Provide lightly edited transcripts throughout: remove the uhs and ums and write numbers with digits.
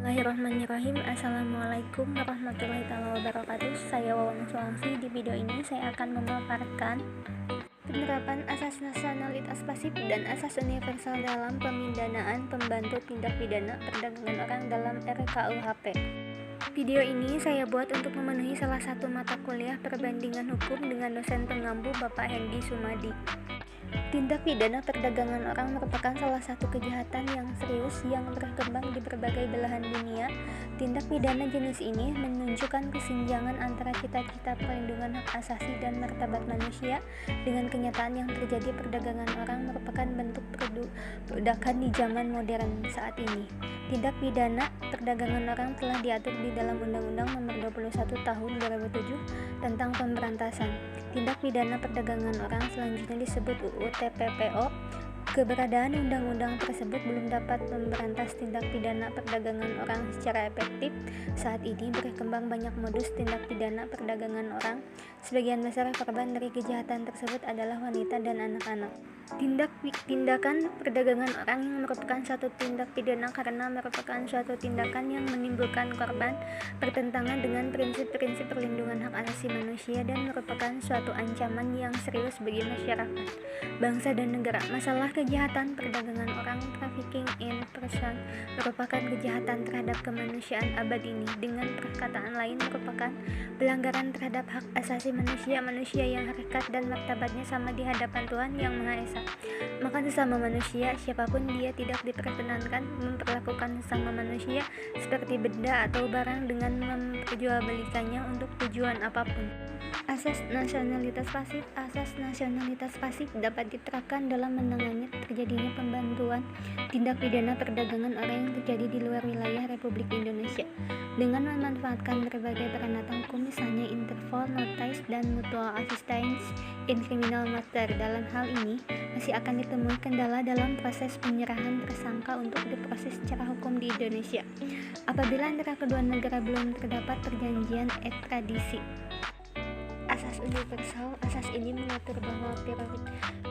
Bismillahirrahmanirrahim. Assalamualaikum warahmatullahi wabarakatuh. Saya Wawan Sulangsi. Di video ini saya akan memaparkan penerapan asas nasionalitas pasif dan asas universal dalam pemindanaan pembantu tindak pidana perdagangan orang dalam RKUHP. Video ini saya buat untuk memenuhi salah satu mata kuliah perbandingan hukum dengan dosen pengampu Bapak Hendy Sumadi. Tindak pidana perdagangan orang merupakan salah satu kejahatan yang serius yang berkembang di berbagai belahan dunia. Tindak pidana jenis ini menunjukkan kesenjangan antara cita-cita perlindungan hak asasi dan martabat manusia dengan kenyataan yang terjadi. Perdagangan orang merupakan bentuk perbudakan di zaman modern saat ini. Tindak pidana perdagangan orang telah diatur di dalam Undang-Undang Nomor 21 Tahun 2007 tentang pemberantasan tindak pidana perdagangan orang, selanjutnya disebut UU TPPO. Keberadaan undang-undang tersebut belum dapat memberantas tindak pidana perdagangan orang secara efektif. Saat ini berkembang banyak modus tindak pidana perdagangan orang. Sebagian besar korban dari kejahatan tersebut adalah wanita dan anak-anak. Tindakan perdagangan orang yang merupakan suatu tindak pidana karena merupakan suatu tindakan yang menimbulkan korban, bertentangan dengan prinsip-prinsip perlindungan hak asasi manusia, dan merupakan suatu ancaman yang serius bagi masyarakat, bangsa, dan negara. Masalah kejahatan perdagangan orang, trafficking in person, merupakan kejahatan terhadap kemanusiaan abad ini. Dengan perkataan lain, merupakan pelanggaran terhadap hak asasi manusia yang hakikat dan martabatnya sama di hadapan Tuhan Yang Maha Esa. Maka sesama manusia, siapapun dia, tidak diperkenankan memperlakukan sesama manusia seperti benda atau barang dengan memperjualbelikannya untuk tujuan apapun. Asas nasionalitas pasif. Asas nasionalitas pasif dapat diterapkan dalam menangani terjadinya pembantuan tindak pidana perdagangan orang yang terjadi di luar wilayah Republik Indonesia dengan memanfaatkan berbagai peranatan hukum, misalnya Interpol, Notice, dan Mutual Assistance in Criminal Matter. Dalam hal ini masih akan ditemui kendala dalam proses penyerahan tersangka untuk diproses secara hukum di Indonesia apabila antara kedua negara belum terdapat perjanjian ekstradisi. Asas universal. Asas ini mengatur bahwa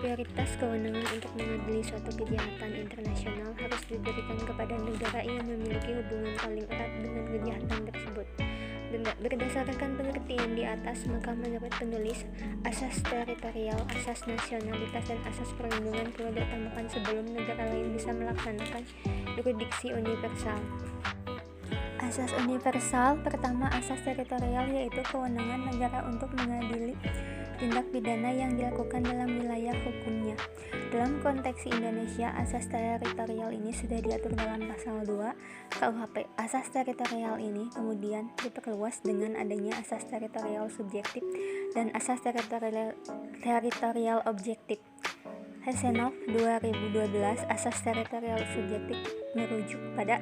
prioritas kewenangan untuk mengadili suatu kejahatan internasional harus diberikan kepada negara yang memiliki hubungan paling erat dengan kejahatan tersebut. Berdasarkan pengertian di atas, maka menurut penulis, asas teritorial, asas nasionalitas, dan asas perlindungan perlu ditambahkan sebelum negara lain bisa melaksanakan yurisdiksi universal. Asas universal. Pertama, asas teritorial, yaitu kewenangan negara untuk mengadili tindak pidana yang dilakukan dalam wilayah hukumnya. Dalam konteks Indonesia, asas teritorial ini sudah diatur dalam pasal 2 KUHP. Asas teritorial ini kemudian diperluas dengan adanya asas teritorial subjektif dan asas teritorial objektif. Hasenov 2012. Asas teritorial subjektif merujuk pada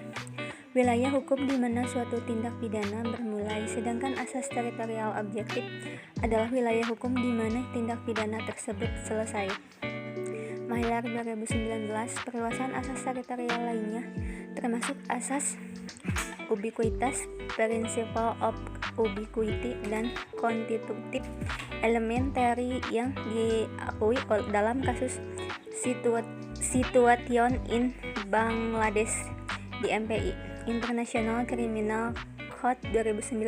wilayah hukum di mana suatu tindak pidana bermulai, sedangkan asas teritorial objektif adalah wilayah hukum di mana tindak pidana tersebut selesai. Mahler 2019. Perluasan asas teritorial lainnya termasuk asas ubiquitas, principle of ubiquity, dan constitutive elementary yang diakui dalam kasus Situation in Bangladesh di MPI International Criminal Court 2019.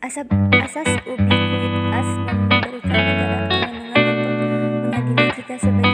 Asas ubiquitas memberikan negara kewenangan untuk mengadili jika sebagai